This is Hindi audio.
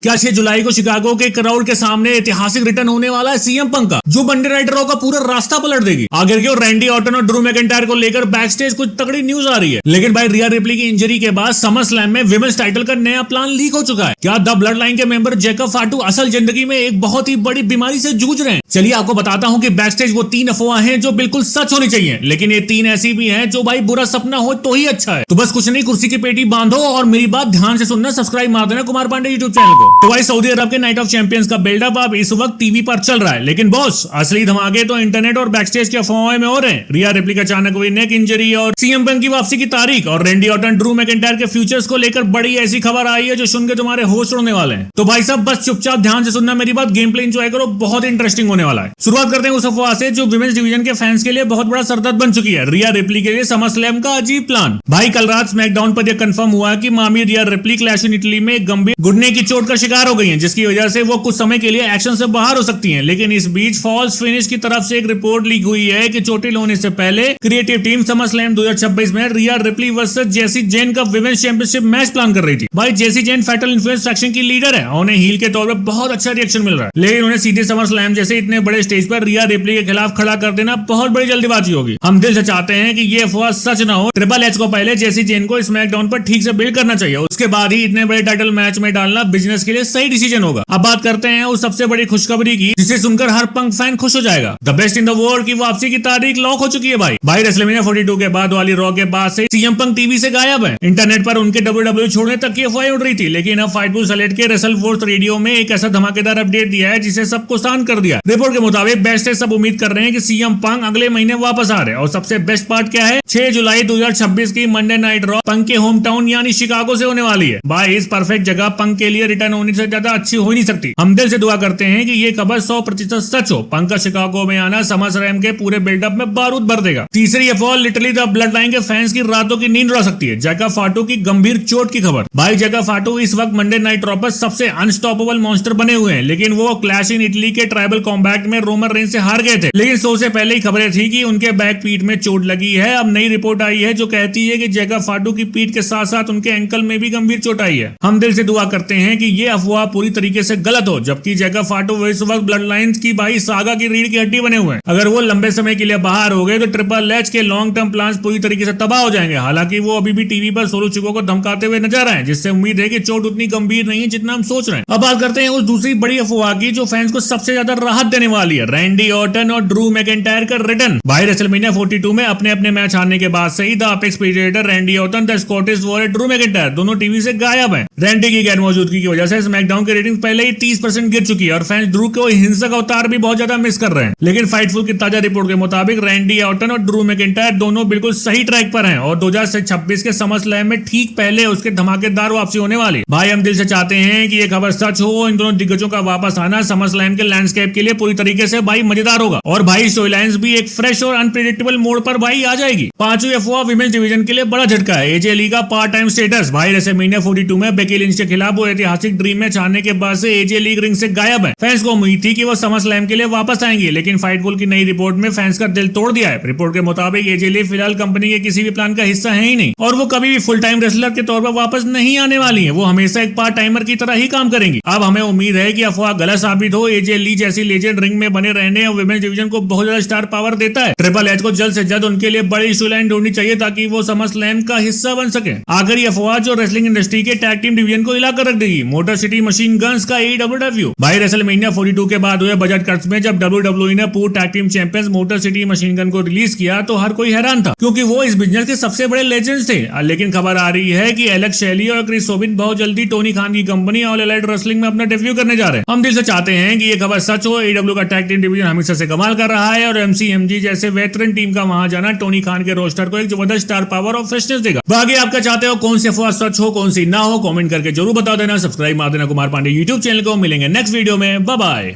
क्या 6 जुलाई को शिकागो के क्राउड के सामने ऐतिहासिक रिटर्न होने वाला है सीएम पंक का, जो मंडे नाइट रॉ का पूरा रास्ता पलट देगी। आखिर क्यों रैंडी ऑर्टन और ड्रू मैकिंटायर को लेकर बैक स्टेज कुछ तगड़ी न्यूज आ रही है। लेकिन भाई रिया रिप्ली की इंजरी के बाद समर स्लैम में विमेंस टाइटल का नया प्लान लीक हो चुका है। क्या द ब्लड लाइन के मेंबर जैकब फाटू असल जिंदगी में एक बहुत ही बड़ी बीमारी से जूझ रहे हैं? चलिए आपको बताता हूँ कि बैक स्टेज वो 3 अफवाह हैं जो बिल्कुल सच होनी चाहिए, लेकिन ये 3 ऐसी भी हैं जो भाई बुरा सपना हो तो ही अच्छा है। तो बस कुछ नहीं, कुर्सी की पेटी बांधो और मेरी बात ध्यान से सुनना, सब्सक्राइब मार देना कुमार पांडे यूट्यूब चैनल को। तो भाई सऊदी अरब के नाइट ऑफ चैंपियंस का बिल्डअप अब इस वक्त टीवी पर चल रहा है, लेकिन बॉस असली धमाके तो इंटरनेट और बैकस्टेज के अफवाहों में हो रहे हैं। रिया रिप्ली का अचानक हुई नेक इंजरी और सीएम पंक की वापसी की तारीख और रैंडी ऑर्टन ड्रू मैकिंटायर के फ्यूचर्स को लेकर बड़ी ऐसी खबर आई है जो सुन के तुम्हारे होश उड़ने वाले हैं। तो भाई साहब बस चुपचाप ध्यान से सुनना मेरी बात, गेम प्ले एंजॉय करो, बहुत इंटरेस्टिंग होने वाला है। शुरुआत करते हैं उस अफवाह से जो विमेंस डिवीजन के फैंस के लिए बहुत बड़ा सरदर्द बन चुकी है, रिया रिप्ली के लिए समर स्लैम का अजीब प्लान। भाई कल रात स्मैकडाउन पर यह कंफर्म हुआ कि मामी रिया रिप्ली क्लैश इन इटली में गंभीर घुटने की चोट का शिकार हो गई हैं, जिसकी वजह से वो कुछ समय के लिए एक्शन से बाहर हो सकती हैं। लेकिन इस बीच फॉल्स फिनिश की तरफ से एक रिपोर्ट लीक हुई है कि चोटिल होने से पहले क्रिएटिव टीम समर स्लैम 2026 में रिया रिप्ली वर्सेस जेसी जेन का विमेंस चैंपियनशिप मैच प्लान कर रही थी। भाई जेसी जेन फैटल इन्फ्लुएंस फैक्शन की लीडर है और उन्हें हील के तौर पर बहुत अच्छा रिएक्शन मिल रहा है, लेकिन उन्हें सीधे समर स्लैम जैसे इतने बड़े स्टेज पर रिया रिप्ली के खिलाफ खड़ा कर देना बहुत बड़ी जल्दीबाजी होगी। हम दिल से चाहते हैं कि ये अफवाह सच ना हो। ट्रिपल एच को पहले जेसी जेन को स्मैकडाउन पर ठीक से बिल्ड करना चाहिए, उसके बाद ही इतने बड़े टाइटल मैच में डालना बिजनेस के लिए सही डिसीजन होगा। अब बात करते हैं उस सबसे बड़ी खुशखबरी की जिसे सुनकर हर पंक फैन खुश हो जाएगा। The best in the world की वापसी की तारीख लॉक हो चुकी है। भाई रेसलमेनिया 42 के बाद वाली रॉ के बाद से सीएम पंक टीवी से गायब है। इंटरनेट पर उनके WWE छोड़ने तक की अफवाह उड़ रही थी, लेकिन अब फाइटफुल सेलेक्ट के रेसल फोर्स रेडियो में एक ऐसा धमाकेदार अपडेट दिया है जिसे सबको शांत कर दिया। रिपोर्ट के मुताबिक बेस्ट से सब उम्मीद कर रहे हैं कि सीएम पंक अगले महीने वापस आ रहे हैं। और सबसे बेस्ट पार्ट क्या है, 6 जुलाई 2026 की मंडे नाइट रॉ पंक के होम टाउन यानी शिकागो से होने वाली है। भाई इस परफेक्ट जगह पंक के लिए रिटर्न होने से ज्यादा अच्छी हो ही नहीं सकती। हम दिल से दुआ करते हैं कि ये खबर 100% सच हो। पंक का शिकागो में आना समर स्लैम के पूरे बिल्डअप में बारूद भर देगा। तीसरी अफवाह लिटरली द ब्लड लाइन के फैंस की रातों की नींद उड़ा सकती है, जैकब फाटू की गंभीर चोट की खबर। भाई जैकब फाटू इस वक्त मंडे नाइट रॉ पर सबसे अनस्टॉपेबल मॉन्स्टर बने हुए हैं, लेकिन वो क्लैश इन इटली के ट्राइबल कॉम्बैट में रोमन रेंज से हार गए थे। लेकिन शो से पहले ही खबरें थी कि उनके बैक पीठ में चोट लगी है। अब नई रिपोर्ट आई है जो कहती है कि जैकब फाटू की पीठ के साथ साथ उनके एंकल में भी गंभीर चोट आई है। हम दिल से दुआ करते हैं कि ये अफवाह पूरी तरीके से गलत हो, जबकि जैकब फाटू इस वक्त ब्लड लाइन्स की भाई सागा की रीढ़ की हड्डी बने हुए हैं। अगर वो लंबे समय के लिए बाहर हो गए तो ट्रिपल एच के लॉन्ग टर्म प्लान्स पूरी तरीके से तबाह हो जाएंगे। हालांकि वो अभी भी टीवी पर सोलो चिको को धमकाते हुए नजर आए, जिससे उम्मीद है कि चोट उतनी गंभीर नहीं है जितना हम सोच रहे हैं। अब बात करते हैं उस दूसरी बड़ी अफवाह की जो फैंस को सबसे ज्यादा राहत देने वाली है, रैंडी ऑर्टन और ड्रू मैकिंटायर का रिटर्न। भाई रेसलमेनिया 42 में अपने अपने मैच हारने के बाद से ही the apex predator Randy Orton, the Scottish warrior Drew McIntyre दोनों टीवी से गायब हैं। रैंडी की गैर मौजूदगी की वजह से स्मैकडाउन की रेटिंग पहले ही 30% गिर चुकी है और फैंस ड्रू को हिंसक अवतार भी बहुत ज्यादा मिस कर रहे हैं। लेकिन फाइटफुल की ताजा रिपोर्ट के मुताबिक रैंडी ऑर्टन और ड्रू मैकिंटायर दोनों बिल्कुल सही ट्रैक पर हैं और 2026 के समर स्लैम में ठीक पहले उसके धमाकेदार वापसी होने वाली। भाई हम दिल से चाहते हैं कि ये खबर सच हो। इन दोनों दिग्गजों का वापस आना समर स्लैम के लैंडस्केप के लिए पूरी तरीके से भाई मजेदार होगा और भाई स्टोरी लाइंस भी एक फ्रेश और अनप्रेडिक्टेबल मोड पर भाई आ जाएगी। पांचवी अफवाह विमेंस डिवीजन के लिए बड़ा झटका है, एजे ली का पार्ट टाइम स्टेटस। भाई रेसलमेनिया 42 में बेकी लिंच के खिलाफ वो ऐतिहासिक ड्रीम मैच हारने के बाद से एजे ली रिंग से गायब है। फैंस को उम्मीद थी कि वो समर स्लैम के लिए वापस आएंगे, लेकिन फाइटफुल की नई रिपोर्ट में फैंस का दिल तोड़ दिया है। रिपोर्ट के मुताबिक एजे ली फिलहाल कंपनी के किसी भी प्लान का हिस्सा है ही नहीं और वो कभी भी फुल टाइम रेसलर के तौर पर वापस नहीं आने वाली है। वो हमेशा एक पार्ट टाइमर की तरह ही काम करेंगी। अब हमें उम्मीद है कि अफवाह गलत साबित हो। एजे ली जैसी लेजेंड रिंग में बने रहने और विमेंस डिवीजन को बहुत ज्यादा स्टार पावर देता है। ट्रिपल एच को जल्द से जल्द उनके लिए बड़ी स्टोरीलाइन ढूंढनी चाहिए ताकि वो समर स्लैम का हिस्सा बन सके। आखिर ये अफवाह जो रेसलिंग इंडस्ट्री के टैग टीम डिवीजन को हिला कर रख देगी, मोटर सिटी मशीन गन्स का AEW। भाई रेसलमेनिया 42 के बाद हुए बजट कट्स में जब WWE ने पूर्व tag team champions motor city machine gun को रिलीज किया तो हर कोई हैरान था, क्योंकि वो इस बिजनेस के सबसे बड़े लेजेंड्स थे। लेकिन खबर आ रही है कि एलेक्स शेली और क्रिस सोबिन बहुत जल्दी टोनी खान की कंपनी ऑल एलाइट रेसलिंग में अपना डेब्यू करने जा रहे हैं। हम दिल से चाहते हैं कि ये खबर सच हो। AEW का टैग टीम डिवीजन हमेशा से कमाल कर रहा है और MCMG जैसे वेटरन टीम का वहां जाना टोनी खान के रोस्टर को एक जबरदस्त स्टार पावर और फ्रेशनेस देगा। बाकी आपका चाहते हो कौन सी अफवाह सच हो कौन सी ना हो, कमेंट करके जरूर बता देना। सब्सक्राइब मार देना कुमार पांडे यूट्यूब चैनल को। मिलेंगे नेक्स्ट वीडियो में, बाय बाय।